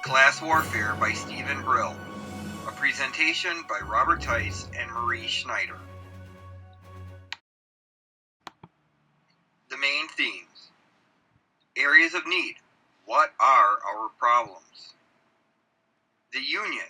Class Warfare by Steven Brill. A presentation by Robert Theis and Marie Schneider. The main themes. Areas of need. What are our problems? The union.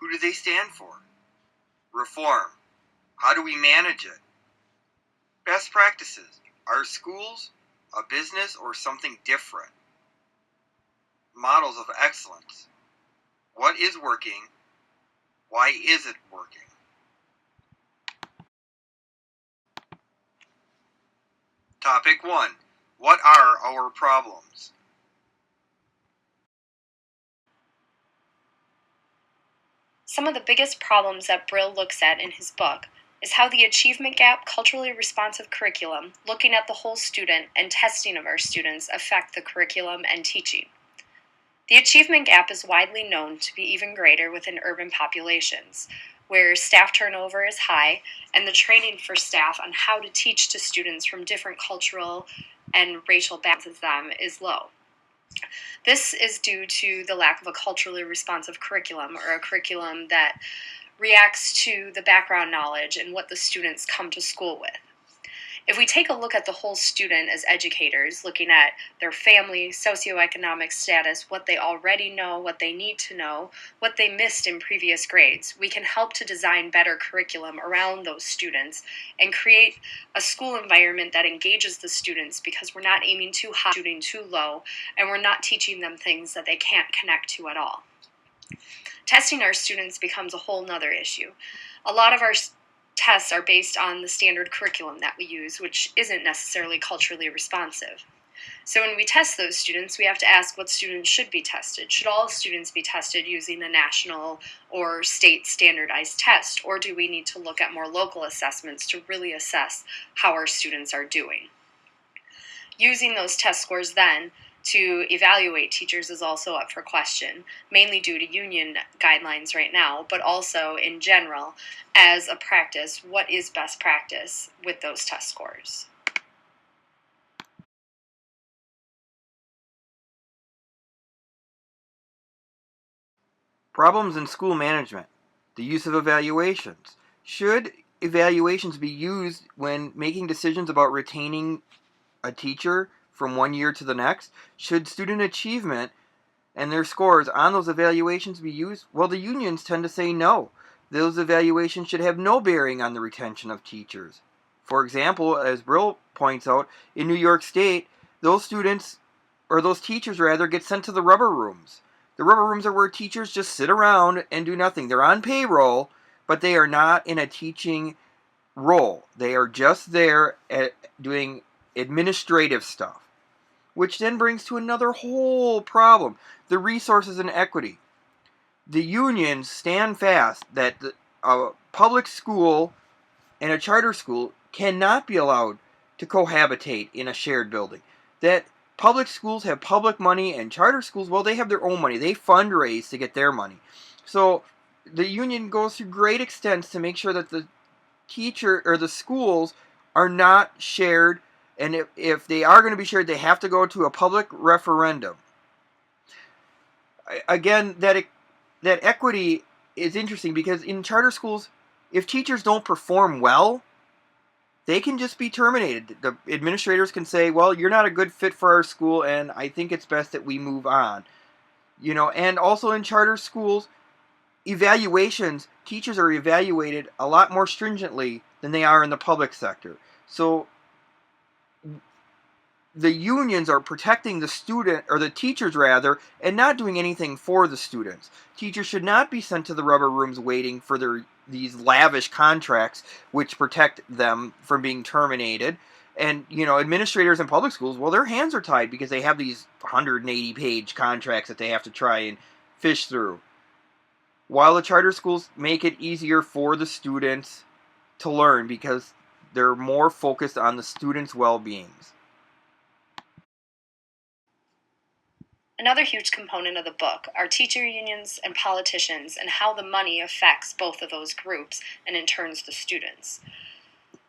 Who do they stand for? Reform. How do we manage it? Best practices. Are schools a business or something different? Models of excellence. What is working? Why is it working? Topic 1. What are our problems? Some of the biggest problems that Brill looks at in his book is how the achievement gap, culturally responsive curriculum, looking at the whole student, and testing of our students affect the curriculum and teaching. The achievement gap is widely known to be even greater within urban populations, where staff turnover is high and the training for staff on how to teach to students from different cultural and racial backgrounds as them is low. This is due to the lack of a culturally responsive curriculum, or a curriculum that reacts to the background knowledge and what the students come to school with. If we take a look at the whole student as educators, looking at their family, socioeconomic status, what they already know, what they need to know, what they missed in previous grades, we can help to design better curriculum around those students and create a school environment that engages the students, because we're not aiming too high, shooting too low, and we're not teaching them things that they can't connect to at all. Testing our students becomes a whole nother issue. A lot of our tests are based on the standard curriculum that we use, which isn't necessarily culturally responsive. So when we test those students, we have to ask what students should be tested. Should all students be tested using a national or state standardized test, or do we need to look at more local assessments to really assess how our students are doing? Using those test scores then to evaluate teachers is also up for question, mainly due to union guidelines right now, but also in general, as a practice, what is best practice with those test scores? Problems in school management. The use of evaluations. Should evaluations be used when making decisions about retaining a teacher from one year to the next? Should student achievement and their scores on those evaluations be used? Well, the unions tend to say no. Those evaluations should have no bearing on the retention of teachers. For example, as Brill points out, in New York State, those students, or those teachers rather, get sent to the rubber rooms. The rubber rooms are where teachers just sit around and do nothing. They're on payroll, but they are not in a teaching role. They are just there at doing administrative stuff. Which then brings to another whole problem, the resources and equity. The unions stand fast that a public school and a charter school cannot be allowed to cohabitate in a shared building. That public schools have public money and charter schools, well, they have their own money. They fundraise to get their money. So the union goes through great extents to make sure that the teacher or the schools are not shared, and if they are going to be shared, they have to go to a public referendum. Again, that equity is interesting, because in charter schools, if teachers don't perform well, they can just be terminated. The administrators can say, well, you're not a good fit for our school, and I think it's best that we move on. And also in charter schools, evaluations, teachers are evaluated a lot more stringently than they are in the public sector. So the unions are protecting the student, or the teachers rather, and not doing anything for the students. Teachers should not be sent to the rubber rooms waiting for these lavish contracts which protect them from being terminated. And, administrators in public schools, well, their hands are tied because they have these 180-page contracts that they have to try and fish through. While the charter schools make it easier for the students to learn because they're more focused on the students' well-beings. Another huge component of the book are teacher unions and politicians, and how the money affects both of those groups and in turn the students.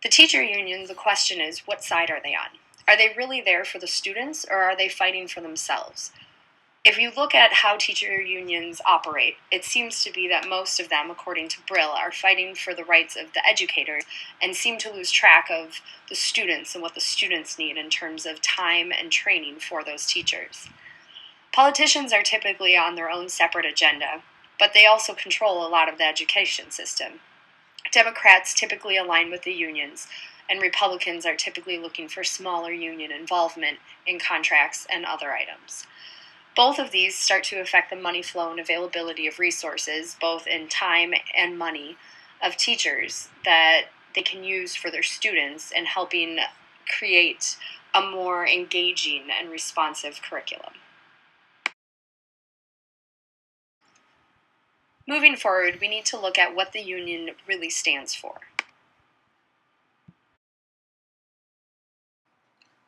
The teacher unions, the question is, what side are they on? Are they really there for the students, or are they fighting for themselves? If you look at how teacher unions operate, it seems to be that most of them, according to Brill, are fighting for the rights of the educators and seem to lose track of the students and what the students need in terms of time and training for those teachers. Politicians are typically on their own separate agenda, but they also control a lot of the education system. Democrats typically align with the unions, and Republicans are typically looking for smaller union involvement in contracts and other items. Both of these start to affect the money flow and availability of resources, both in time and money, of teachers that they can use for their students in helping create a more engaging and responsive curriculum. Moving forward, we need to look at what the union really stands for.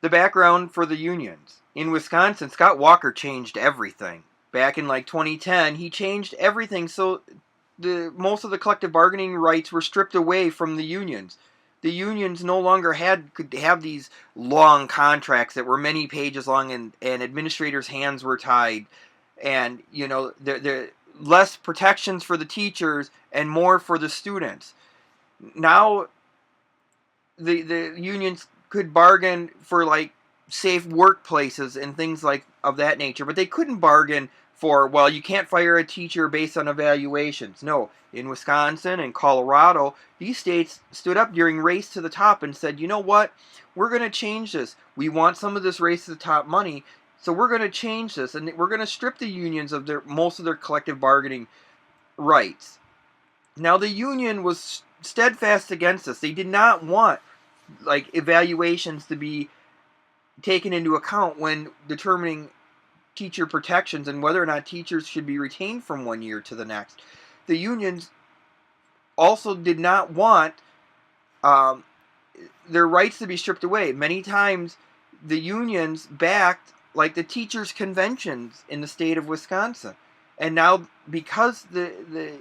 The background for the unions. In Wisconsin, Scott Walker changed everything. Back in 2010, he changed everything so most of the collective bargaining rights were stripped away from the unions. The unions no longer could have these long contracts that were many pages long, and administrators' hands were tied, and there less protections for the teachers and more for the students. Now the unions could bargain for safe workplaces and things of that nature, but they couldn't bargain for, well, you can't fire a teacher based on evaluations. No, in Wisconsin and Colorado, these states stood up during Race to the Top and said, you know what, we're going to change this. We want some of this Race to the Top money, so we're going to change this, and we're going to strip the unions of most of their collective bargaining rights. Now, the union was steadfast against this. They did not want evaluations to be taken into account when determining teacher protections and whether or not teachers should be retained from one year to the next. The unions also did not want their rights to be stripped away. Many times the unions backed the teachers' conventions in the state of Wisconsin. And now, because the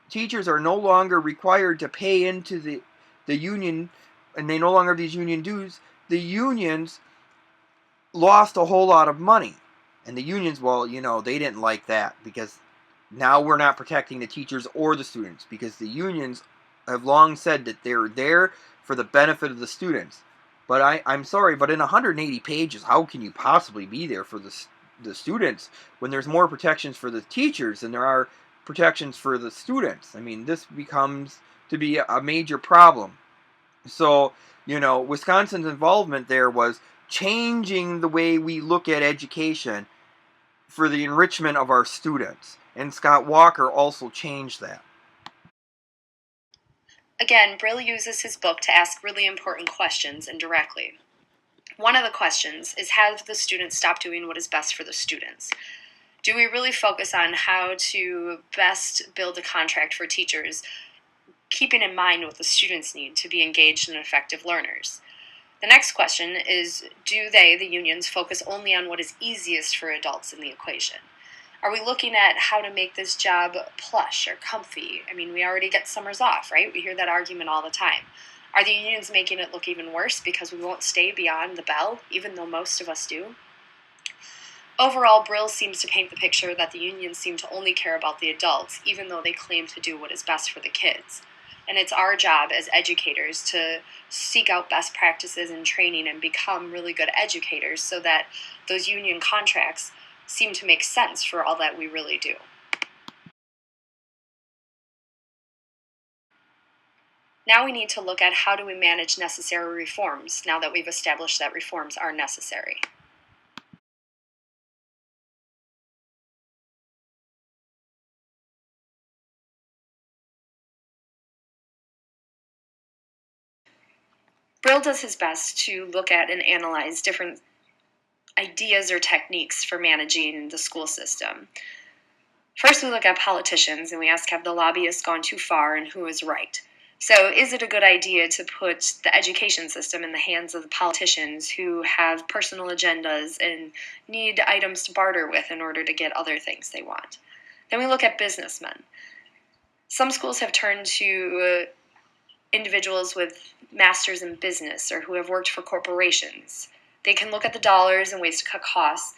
teachers are no longer required to pay into the union, and they no longer have these union dues, the unions lost a whole lot of money. And the unions, well, they didn't like that, because now we're not protecting the teachers or the students, because the unions have long said that they're there for the benefit of the students. But I'm sorry, but in 180 pages, how can you possibly be there for the students when there's more protections for the teachers than there are protections for the students? I mean, this becomes to be a major problem. So, Wisconsin's involvement there was changing the way we look at education for the enrichment of our students. And Scott Walker also changed that. Again, Brill uses his book to ask really important questions indirectly. One of the questions is, have the students stop doing what is best for the students? Do we really focus on how to best build a contract for teachers, keeping in mind what the students need to be engaged and effective learners? The next question is, do they, the unions, focus only on what is easiest for adults in the equation? Are we looking at how to make this job plush or comfy? I mean, we already get summers off, right? We hear that argument all the time. Are the unions making it look even worse because we won't stay beyond the bell, even though most of us do? Overall, Brill seems to paint the picture that the unions seem to only care about the adults, even though they claim to do what is best for the kids. And it's our job as educators to seek out best practices and training and become really good educators so that those union contracts seem to make sense for all that we really do. Now we need to look at how do we manage necessary reforms now that we've established that reforms are necessary. Brill does his best to look at and analyze different ideas or techniques for managing the school system. First, we look at politicians and we ask, have the lobbyists gone too far and who is right? So is it a good idea to put the education system in the hands of the politicians who have personal agendas and need items to barter with in order to get other things they want? Then we look at businessmen. Some schools have turned to individuals with masters in business or who have worked for corporations. They can look at the dollars and ways to cut costs,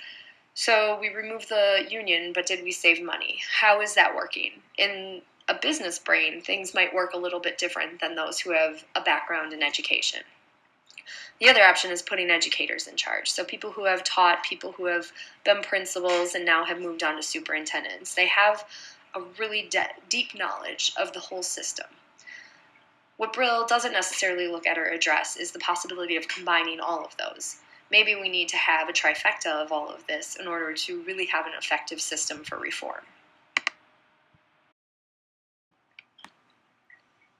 So we removed the union, but did we save money? How is that working? In a business brain, things might work a little bit different than those who have a background in education. The other option is putting educators in charge. So people who have taught, people who have been principals and now have moved on to superintendents. They have a really deep knowledge of the whole system. What Brill doesn't necessarily look at or address is the possibility of combining all of those. Maybe we need to have a trifecta of all of this in order to really have an effective system for reform.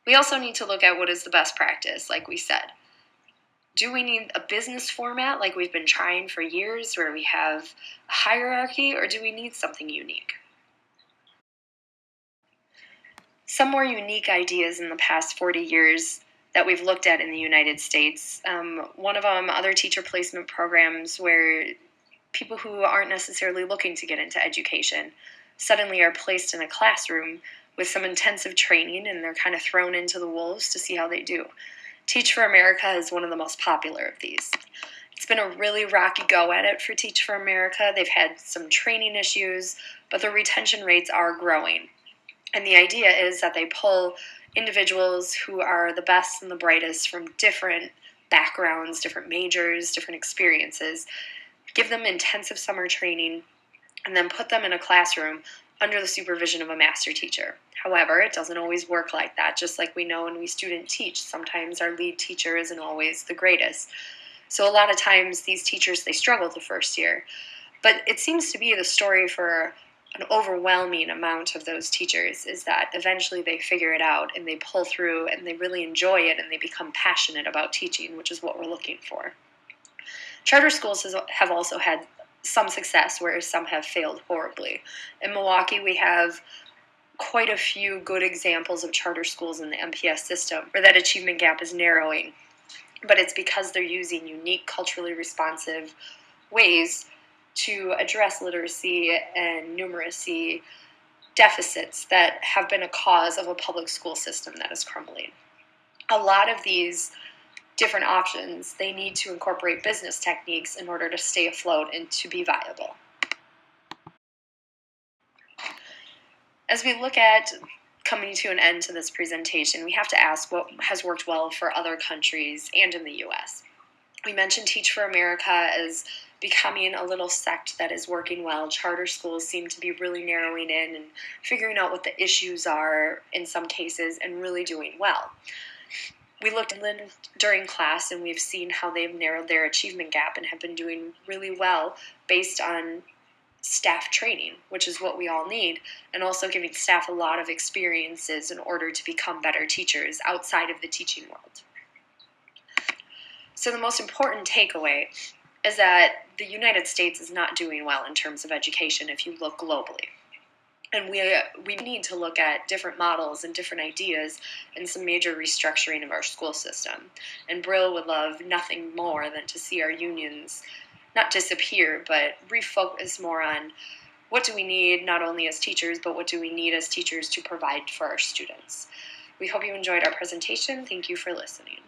We also need to look at what is the best practice, like we said. Do we need a business format like we've been trying for years where we have a hierarchy, or do we need something unique? Some more unique ideas in the past 40 years that we've looked at in the United States. One of them, other teacher placement programs where people who aren't necessarily looking to get into education suddenly are placed in a classroom with some intensive training and they're kind of thrown into the wolves to see how they do. Teach for America is one of the most popular of these. It's been a really rocky go at it for Teach for America. They've had some training issues, but the retention rates are growing. And the idea is that they pull individuals who are the best and the brightest from different backgrounds, different majors, different experiences, give them intensive summer training, and then put them in a classroom under the supervision of a master teacher. However, it doesn't always work like that. Just like we know when we student teach, sometimes our lead teacher isn't always the greatest. So a lot of times these teachers, they struggle the first year. But it seems to be the story for an overwhelming amount of those teachers is that eventually they figure it out and they pull through and they really enjoy it and they become passionate about teaching, which is what we're looking for. Charter schools have also had some success, whereas some have failed horribly. In Milwaukee, we have quite a few good examples of charter schools in the MPS system where that achievement gap is narrowing, but it's because they're using unique, culturally responsive ways to address literacy and numeracy deficits that have been a cause of a public school system that is crumbling. A lot of these different options, they need to incorporate business techniques in order to stay afloat and to be viable. As we look at coming to an end to this presentation, we have to ask what has worked well for other countries and in the U.S. We mentioned Teach for America as becoming a little sect that is working well. Charter schools seem to be really narrowing in and figuring out what the issues are in some cases and really doing well. We looked at Lynn during class and we've seen how they've narrowed their achievement gap and have been doing really well based on staff training, which is what we all need, and also giving staff a lot of experiences in order to become better teachers outside of the teaching world. So the most important takeaway is that the United States is not doing well in terms of education if you look globally. And we need to look at different models and different ideas and some major restructuring of our school system. And Brill would love nothing more than to see our unions not disappear, but refocus more on what do we need not only as teachers, but what do we need as teachers to provide for our students. We hope you enjoyed our presentation. Thank you for listening.